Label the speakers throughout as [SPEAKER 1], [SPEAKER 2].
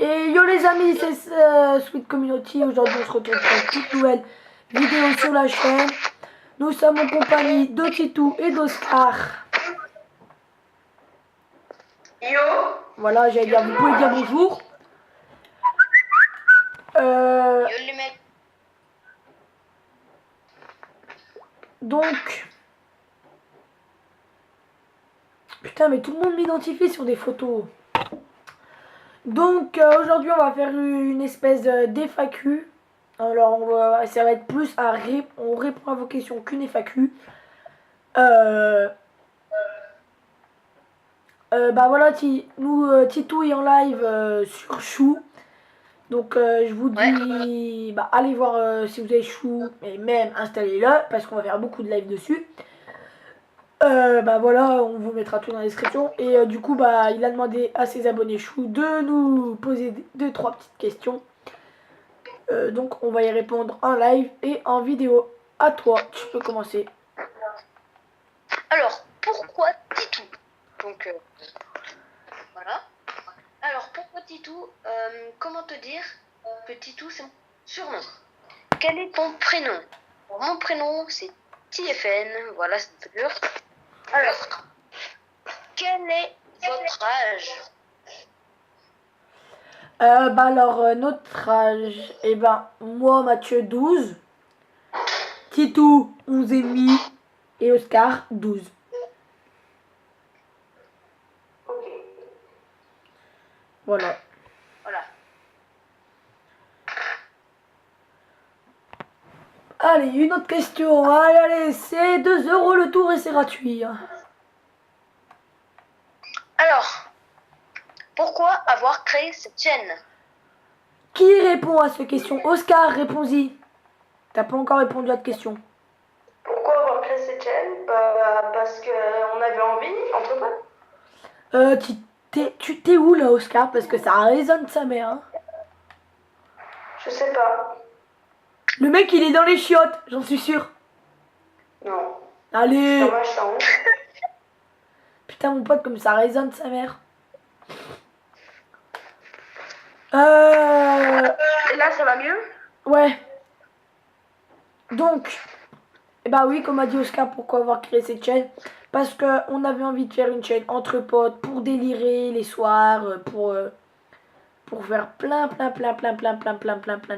[SPEAKER 1] Et yo les amis, c'est Sweet Community. Aujourd'hui on se retrouve pour une toute nouvelle vidéo sur la chaîne. Nous sommes en compagnie de Titou et d'Oscar.
[SPEAKER 2] Yo.
[SPEAKER 1] Voilà, j'allais dire, vous pouvez dire bonjour.
[SPEAKER 2] Yo les mecs.
[SPEAKER 1] Donc... Putain, mais tout le monde m'identifie sur des photos. Donc aujourd'hui on va faire une espèce d'FAQ. Alors ça va être plus on répond à vos questions qu'une FAQ. Bah voilà, Titou est en live sur Chou. Donc je vous dis, bah, allez voir si vous avez Chou et même installez-le parce qu'on va faire beaucoup de live dessus. Bah voilà, on vous mettra tout dans la description. Et du coup, bah il a demandé à ses abonnés Chou de nous poser 2-3 petites questions. Donc on va y répondre en live et en vidéo. À toi, tu peux commencer.
[SPEAKER 2] Alors, pourquoi Titou? Donc, voilà. Alors, pourquoi Titou? Comment te dire que Titou, c'est mon surnom? Quel est ton prénom? Mon prénom, c'est TFN. Voilà, c'est dur. Alors, quel est votre âge?
[SPEAKER 1] Bah alors, notre âge, et ben, moi, Mathieu, 12. Titou, 11,5. Et Oscar, 12.
[SPEAKER 2] Ok.
[SPEAKER 1] Voilà. Allez, une autre question. Allez, c'est 2 € le tour et c'est gratuit.
[SPEAKER 2] Alors, pourquoi avoir créé cette chaîne?
[SPEAKER 1] Qui répond à cette question? Oscar, réponds-y. T'as pas encore répondu à cette question.
[SPEAKER 2] Pourquoi avoir créé cette chaîne? Parce qu'on avait envie, entre potes.
[SPEAKER 1] Tu t'es où là, Oscar? Parce que ça résonne sa mère. Hein.
[SPEAKER 2] Je sais pas.
[SPEAKER 1] Le mec, il est dans les chiottes, j'en suis sûr.
[SPEAKER 2] Non.
[SPEAKER 1] Allez.
[SPEAKER 2] Dans ma chambre.
[SPEAKER 1] Putain, mon pote, comme ça résonne sa mère.
[SPEAKER 2] Et là, ça va mieux?
[SPEAKER 1] Ouais. Donc, bah oui, comme a dit Oscar, pourquoi avoir créé cette chaîne? Parce qu'on avait envie de faire une chaîne entre potes pour délirer les soirs, pour faire plein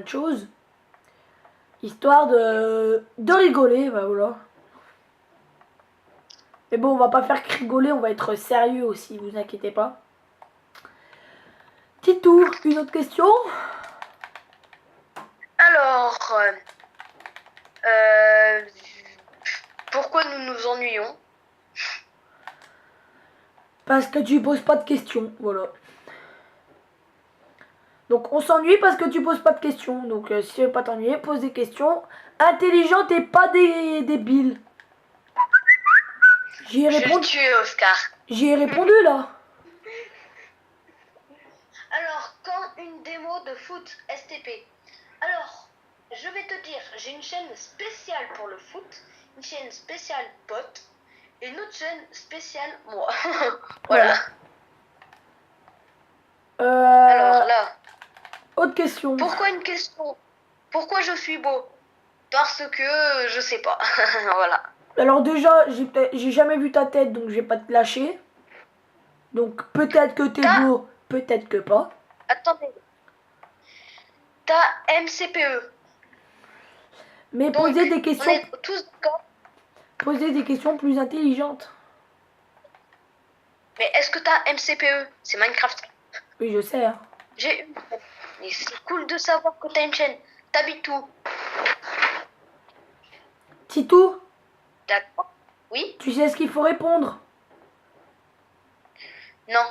[SPEAKER 1] de choses. Histoire de rigoler, bah voilà. Mais bon, on va pas faire que rigoler, on va être sérieux aussi, vous inquiétez pas. Titou, une autre question?
[SPEAKER 2] Alors, pourquoi nous nous ennuyons?
[SPEAKER 1] Parce que tu poses pas de questions, voilà. Donc on s'ennuie parce que tu poses pas de questions. Donc si tu veux pas t'ennuyer, pose des questions intelligentes et pas des débiles. J'y ai
[SPEAKER 2] Je vais
[SPEAKER 1] répondu.
[SPEAKER 2] tuer Oscar.
[SPEAKER 1] J'y ai répondu là.
[SPEAKER 2] Alors, quand une démo de foot STP? Alors, je vais te dire, j'ai une chaîne spéciale pour le foot, une chaîne spéciale pote, et une autre chaîne spéciale moi. Voilà. Alors là.
[SPEAKER 1] Autre question.
[SPEAKER 2] Pourquoi une question? Pourquoi je suis beau? Parce que je sais pas. Voilà.
[SPEAKER 1] Alors déjà, j'ai jamais vu ta tête, donc je vais pas te lâcher. Donc peut-être que t'es beau, peut-être que pas.
[SPEAKER 2] Attendez. T'as MCPE.
[SPEAKER 1] Mais
[SPEAKER 2] Donc,
[SPEAKER 1] posez des questions.
[SPEAKER 2] On est tous d'accord.
[SPEAKER 1] Posez des questions plus intelligentes.
[SPEAKER 2] Mais est-ce que t'as MCPE? C'est Minecraft.
[SPEAKER 1] Oui, je sais. Hein.
[SPEAKER 2] J'ai une. Mais c'est cool de savoir que t'as une chaîne. T'habites où?
[SPEAKER 1] Titou?
[SPEAKER 2] D'accord. Oui?
[SPEAKER 1] Tu sais ce qu'il faut répondre?
[SPEAKER 2] Non.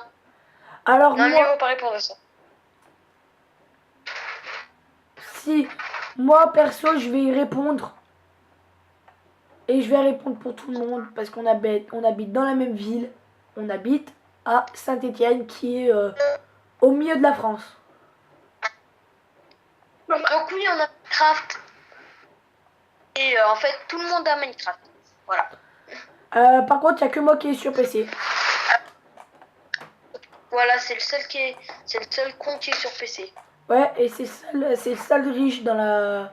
[SPEAKER 1] Alors
[SPEAKER 2] non,
[SPEAKER 1] moi...
[SPEAKER 2] on va pas répondre à ça.
[SPEAKER 1] Si, moi perso, je vais y répondre. Et je vais répondre pour tout le monde parce qu'on habite dans la même ville. On habite à Saint-Étienne qui est au milieu de la France.
[SPEAKER 2] Donc oui, on a Minecraft. Et en fait, tout le monde a Minecraft. Voilà.
[SPEAKER 1] Par contre, il n'y a que moi qui est sur PC.
[SPEAKER 2] Voilà, c'est le seul compte qui est sur PC.
[SPEAKER 1] Ouais, et c'est le seul riche dans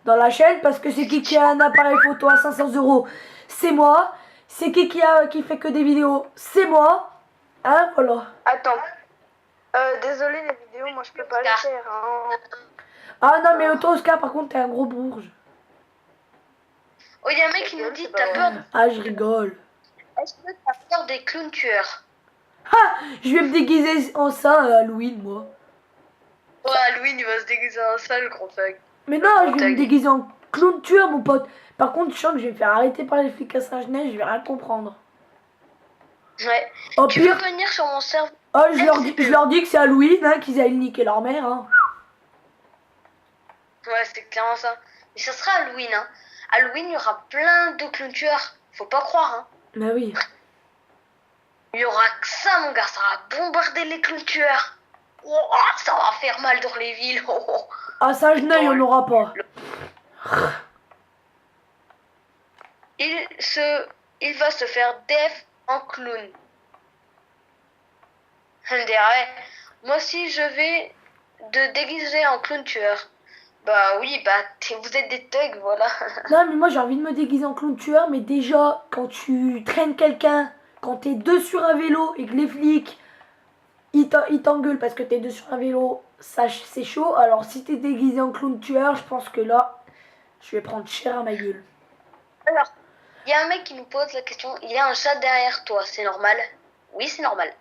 [SPEAKER 1] la chaîne parce que c'est qui a un appareil photo à 500 euros? C'est moi. C'est qui fait que des vidéos? C'est moi. Hein, voilà.
[SPEAKER 3] Attends. Désolé les vidéos, moi je peux pas les faire. Hein.
[SPEAKER 1] Ah non, mais toi, Oscar, par contre, t'es un gros bourge.
[SPEAKER 2] Oh, il y a un mec qui nous dit t'as peur.
[SPEAKER 1] Ah, je rigole.
[SPEAKER 2] Est-ce que t'as peur des clowns tueurs?
[SPEAKER 1] Ah, je vais me déguiser en ça à Halloween, moi.
[SPEAKER 2] Ouais, Halloween, il va se déguiser en ça, le gros thug.
[SPEAKER 1] Mais non, je vais me déguiser en clown tueur, mon pote. Par contre, je sens que je vais me faire arrêter par les flics à Saint-Genès, je vais rien comprendre.
[SPEAKER 2] Ouais.
[SPEAKER 1] Au
[SPEAKER 2] Tu
[SPEAKER 1] pire,
[SPEAKER 2] peux venir sur mon serveur?
[SPEAKER 1] oh, je leur dis que c'est Halloween, hein, qu'ils aillent niquer leur mère. Hein.
[SPEAKER 2] Ouais, c'est clairement ça. Mais ça sera Halloween, hein. Halloween, il y aura plein de clowns tueurs. Faut pas croire, hein.
[SPEAKER 1] Bah oui.
[SPEAKER 2] Il y aura que ça, mon gars. Ça va bombarder les clowns tueurs. Oh, ça va faire mal dans les villes. Oh, oh.
[SPEAKER 1] À Saint-Genès, il n'y en aura pas.
[SPEAKER 2] Il va se faire def en clown. Elle me dirait, moi si je vais de déguiser en clown tueur. Bah oui, bah vous êtes des thugs, voilà.
[SPEAKER 1] Non, mais moi j'ai envie de me déguiser en clown tueur, mais déjà, quand tu traînes quelqu'un, quand t'es deux sur un vélo et que les flics, ils t'engueulent parce que t'es deux sur un vélo, ça c'est chaud. Alors si t'es déguisé en clown tueur, je pense que là, je vais prendre cher à ma gueule.
[SPEAKER 2] Alors, il y a un mec qui nous pose la question, il y a un chat derrière toi, c'est normal? Oui, c'est normal.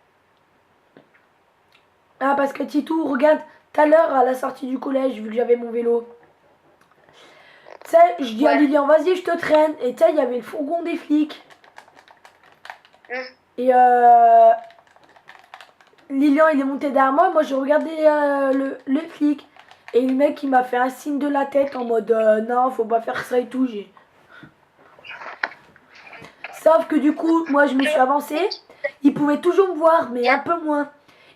[SPEAKER 1] Ah, parce que Titou, regarde, tout à l'heure à la sortie du collège, vu que j'avais mon vélo, tu sais, je dis à Lilian, vas-y, je te traîne. Et tu sais, il y avait le fourgon des flics. Et Lilian, il est monté derrière moi. Moi, j'ai regardé le flic. Et le mec, il m'a fait un signe de la tête en mode non, faut pas faire ça et tout. Sauf que du coup, moi, je me suis avancée. Il pouvait toujours me voir, mais un peu moins.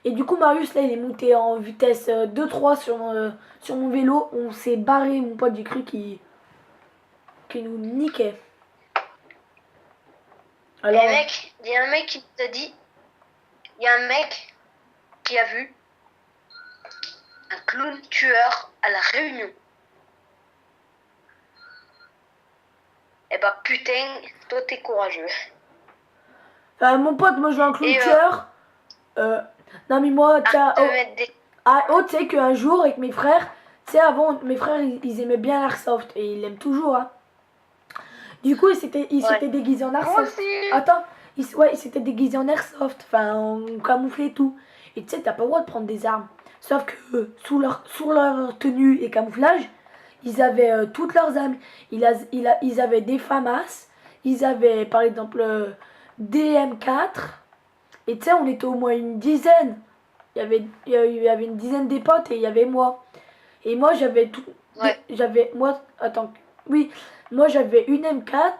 [SPEAKER 1] Et du coup, Marius, là, il est monté en vitesse 2-3 sur mon vélo. On s'est barré, mon pote. J'ai cru qu'il nous niquait.
[SPEAKER 2] Alors, il y a un mec qui t'a dit, il y a un mec qui a vu un clown tueur à la Réunion. Eh bah putain, toi t'es courageux.
[SPEAKER 1] Mon pote, moi je veux un clown tueur. Non mais moi, tiens, tu sais qu'un jour avec mes frères, tu sais avant, mes frères ils aimaient bien l'airsoft et ils l'aiment toujours. Hein. Du coup, ils s'étaient déguisés en airsoft.
[SPEAKER 3] Moi aussi.
[SPEAKER 1] Attends, ils s'étaient déguisés en airsoft, enfin en camouflé et tout. Et tu sais, t'as pas le droit de prendre des armes. Sauf que sous leur tenue et camouflage, ils avaient toutes leurs armes. Ils avaient des FAMAS, ils avaient par exemple des M4. Et tu sais, on était au moins une dizaine. Il y avait une dizaine des potes et il y avait moi. Et moi, j'avais tout.
[SPEAKER 2] Ouais.
[SPEAKER 1] Moi, j'avais une M4.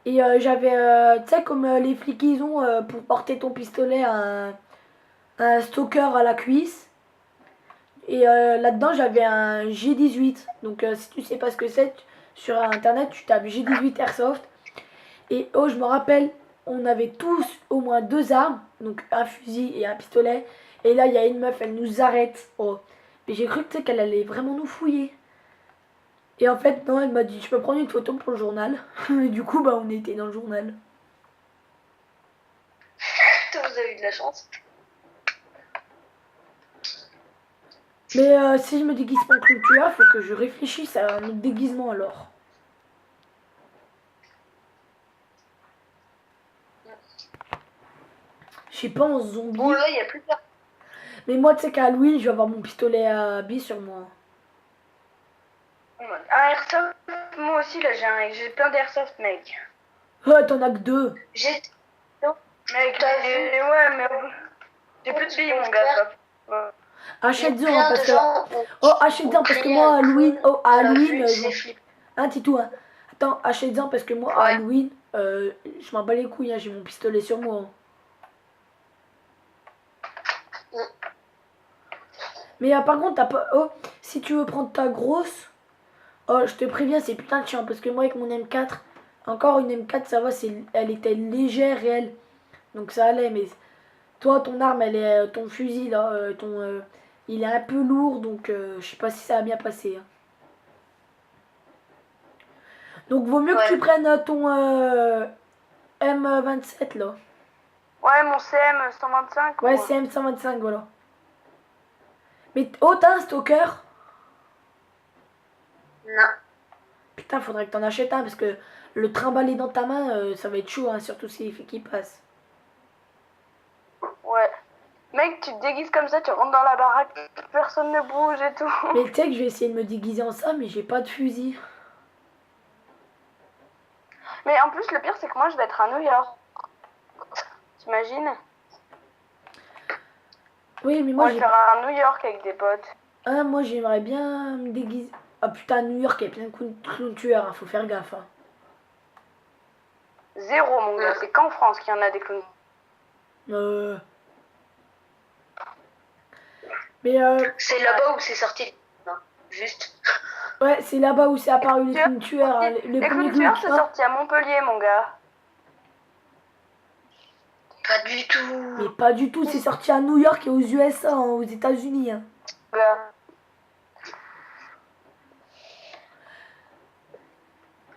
[SPEAKER 1] Et j'avais, tu sais, comme les flics ils ont pour porter ton pistolet, un stalker à la cuisse. Et là-dedans, j'avais un G18. Donc, si tu sais pas ce que c'est, sur internet, tu tapes G18 Airsoft. Et oh, je me rappelle, on avait tous au moins deux armes. Donc, un fusil et un pistolet. Et là, il y a une meuf, elle nous arrête. Oh. Mais j'ai cru qu'elle allait vraiment nous fouiller. Et en fait, non, elle m'a dit, je peux prendre une photo pour le journal. Et du coup, bah, on était dans le journal.
[SPEAKER 2] Vous avez eu de la chance.
[SPEAKER 1] Mais si je me déguise pas en clown tueur, faut que je réfléchisse à un autre déguisement alors. Je sais pas, en zombie.
[SPEAKER 2] Bon, là, il y a plus peur.
[SPEAKER 1] Mais moi, tu sais qu'à Halloween, je vais avoir mon pistolet à billes sur moi.
[SPEAKER 3] Un airsoft, moi aussi là j'ai plein d'airsoft mec.
[SPEAKER 1] Ouais, t'en as que deux.
[SPEAKER 3] Mec, ouais, mais j'ai plus de billes mon gars. Ouais.
[SPEAKER 1] Achète-en hein, parce que. Oh, achète-en parce que moi, à Halloween. Oh, à Halloween. Hein, Titou, hein. Attends, achète-en parce que moi, à Halloween, je m'en bats les couilles, hein, j'ai mon pistolet sur moi. Hein. Mais par contre, t'as pas. Oh, si tu veux prendre ta grosse. Oh, je te préviens, c'est putain de chiant parce que moi, avec mon M4, encore une M4, ça va, elle était légère et elle. Donc ça allait, mais Toi, ton arme, elle est, ton fusil là, il est un peu lourd, donc je sais pas si ça va bien passer, hein. Donc vaut mieux que tu
[SPEAKER 2] Ouais.
[SPEAKER 1] prennes ton M27 là.
[SPEAKER 3] Ouais, mon CM 125
[SPEAKER 1] Ouais,
[SPEAKER 3] ou...
[SPEAKER 1] c'est M125, voilà. Mais oh, t'as un stalker?
[SPEAKER 2] Non.
[SPEAKER 1] Putain, faudrait que t'en achètes un parce que le trimballer dans ta main, ça va être chaud, hein, surtout s'il fait qu'il passe.
[SPEAKER 3] Ouais. Mec, tu te déguises comme ça, tu rentres dans la baraque, personne ne bouge et tout.
[SPEAKER 1] Mais tu sais que je vais essayer de me déguiser en ça, mais j'ai pas de fusil.
[SPEAKER 3] Mais en plus, le pire, c'est que moi, je vais être à New York. T'imagines?
[SPEAKER 1] Oui, mais
[SPEAKER 3] On
[SPEAKER 1] moi
[SPEAKER 3] va le
[SPEAKER 1] j'ai
[SPEAKER 3] faire à New York avec des potes.
[SPEAKER 1] ah, moi j'aimerais bien me déguiser. Ah putain, New York, il y a plein de clowns tueurs, hein, faut faire gaffe, hein.
[SPEAKER 3] Zéro, mon gars. C'est qu'en France qu'il y en a des clowns.
[SPEAKER 1] Euh... Mais
[SPEAKER 2] C'est là-bas où c'est sorti. Non, juste.
[SPEAKER 1] ouais, c'est là-bas où c'est apparu les clowns tueurs, hein. Les
[SPEAKER 3] Les
[SPEAKER 1] premiers
[SPEAKER 3] clowns
[SPEAKER 1] clowns
[SPEAKER 3] tueurs, c'est
[SPEAKER 1] tueurs.
[SPEAKER 3] sorti à Montpellier, mon gars.
[SPEAKER 2] Pas du tout.
[SPEAKER 1] Mais pas du tout, c'est sorti à New York et aux USA, hein, aux États-Unis, hein.
[SPEAKER 3] Mon gars.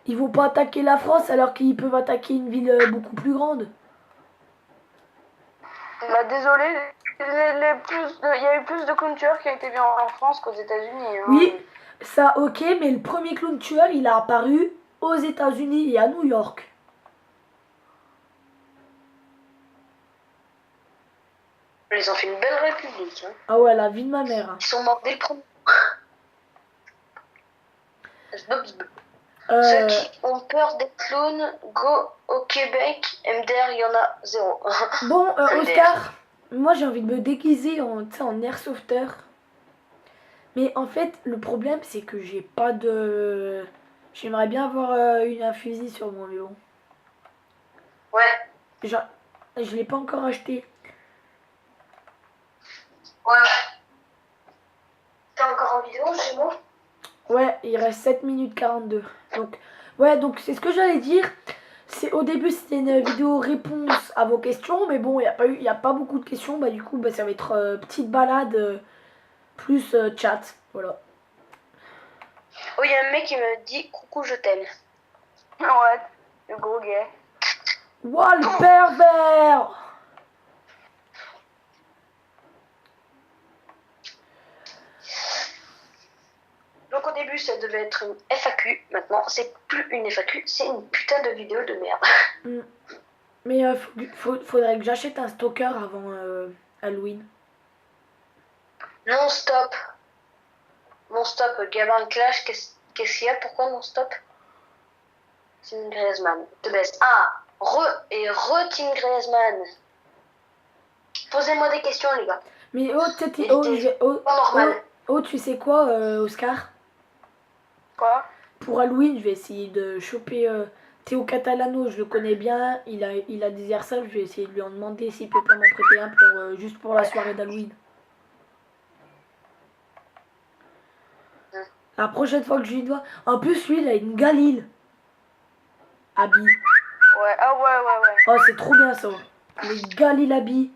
[SPEAKER 1] Ils vont pas attaquer la France alors qu'ils peuvent attaquer une ville beaucoup plus grande.
[SPEAKER 3] Bah, désolé, il y a eu plus de clowns tueurs qui ont été vus en France qu'aux États-Unis. Hein.
[SPEAKER 1] Oui, ça ok, mais le premier clown tueur, il a apparu aux États-Unis et à New York.
[SPEAKER 2] Ils ont fait une belle république. Hein.
[SPEAKER 1] Ah ouais, la vie de ma mère, hein.
[SPEAKER 2] Ils sont morts dès le premier.
[SPEAKER 1] Euh,
[SPEAKER 2] Ceux qui ont peur des clowns, go au Québec. MDR, il y en a zéro.
[SPEAKER 1] Bon,
[SPEAKER 2] MDR.
[SPEAKER 1] Oscar, moi j'ai envie de me déguiser en, tu sais, en airsofter. Mais en fait, le problème, c'est que j'ai pas de... J'aimerais bien avoir un fusil sur moi, mais bon.
[SPEAKER 2] Ouais,
[SPEAKER 1] Genre, je l'ai pas encore acheté.
[SPEAKER 2] ouais. T'es encore en vidéo chez moi?
[SPEAKER 1] Ouais, il reste 7 minutes 42. Donc, ouais, donc c'est ce que j'allais dire. C'est au début c'était une vidéo réponse à vos questions, mais bon, il y a pas beaucoup de questions, bah du coup, bah, ça va être petite balade plus chat, voilà.
[SPEAKER 2] Oh, il y a un mec qui me dit coucou, je t'aime.
[SPEAKER 3] Ouais, le gros gay.
[SPEAKER 1] Ouah, le pervers!
[SPEAKER 2] Donc au début ça devait être une FAQ, maintenant c'est plus une FAQ, c'est une putain de vidéo de merde.
[SPEAKER 1] Mais faudrait que j'achète un stalker avant Halloween.
[SPEAKER 2] Non stop. Non stop, Gabin Clash, qu'est-ce qu'il y a? Pourquoi non stop? Tim Griezmann, te baisse. Ah, Tim Griezmann. Posez-moi des questions les gars.
[SPEAKER 1] Mais oh,
[SPEAKER 2] Pas normal.
[SPEAKER 1] tu sais quoi, Oscar?
[SPEAKER 3] Quoi?
[SPEAKER 1] Pour Halloween, je vais essayer de choper Théo Catalano, je le connais bien, il a des airsoft, je vais essayer de lui en demander s'il peut pas m'en prêter un pour, juste pour la soirée d'Halloween. La prochaine fois que je lui dois... En plus, lui, il a une Galil. Habit.
[SPEAKER 3] Ouais, ah ouais.
[SPEAKER 1] Oh, c'est trop bien ça. Les Galil habits.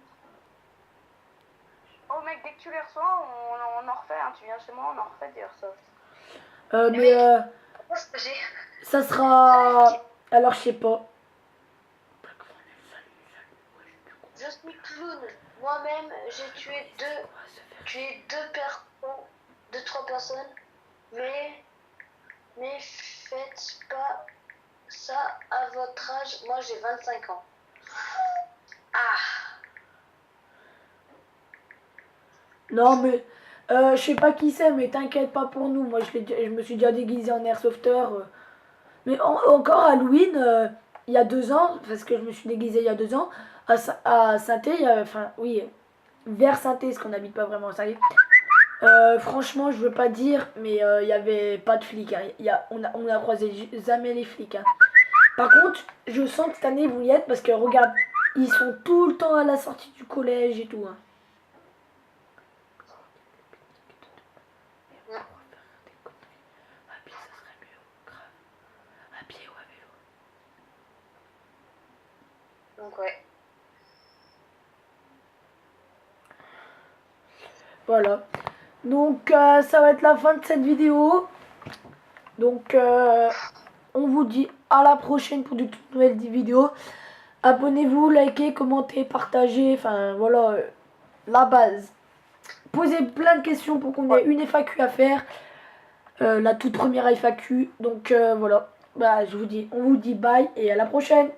[SPEAKER 3] Oh mec, dès que tu les reçois, on en refait. Hein. Tu viens chez moi, on en refait des airsoft.
[SPEAKER 1] Mais ça sera... Alors, je sais pas.
[SPEAKER 2] Je suis clown. Moi-même, j'ai tué trois personnes. Mais faites pas ça à votre âge. Moi, j'ai 25 ans. Ah.
[SPEAKER 1] Non, mais... je sais pas qui c'est, mais t'inquiète pas pour nous. Moi, je me suis déjà déguisé en airsofter. Mais encore Halloween, il y a 2 ans, parce que je me suis déguisée il y a 2 ans, à Saint-Thé, enfin, oui, vers Saint-Thé, parce qu'on n'habite pas vraiment à Saint-Thé. Franchement, je veux pas dire, mais il y avait pas de flics. Hein. On a croisé jamais les flics. Hein. Par contre, je sens que cette année, ils vont y être, parce que regarde, ils sont tout le temps à la sortie du collège et tout. Hein.
[SPEAKER 2] Donc ouais.
[SPEAKER 1] Voilà. Donc ça va être la fin de cette vidéo. Donc on vous dit à la prochaine pour de toutes nouvelles vidéos. Abonnez-vous, likez, commentez, partagez. Enfin voilà, la base. Posez plein de questions pour qu'on ait une FAQ à faire. La toute première FAQ. Donc voilà. Bah, on vous dit bye et à la prochaine.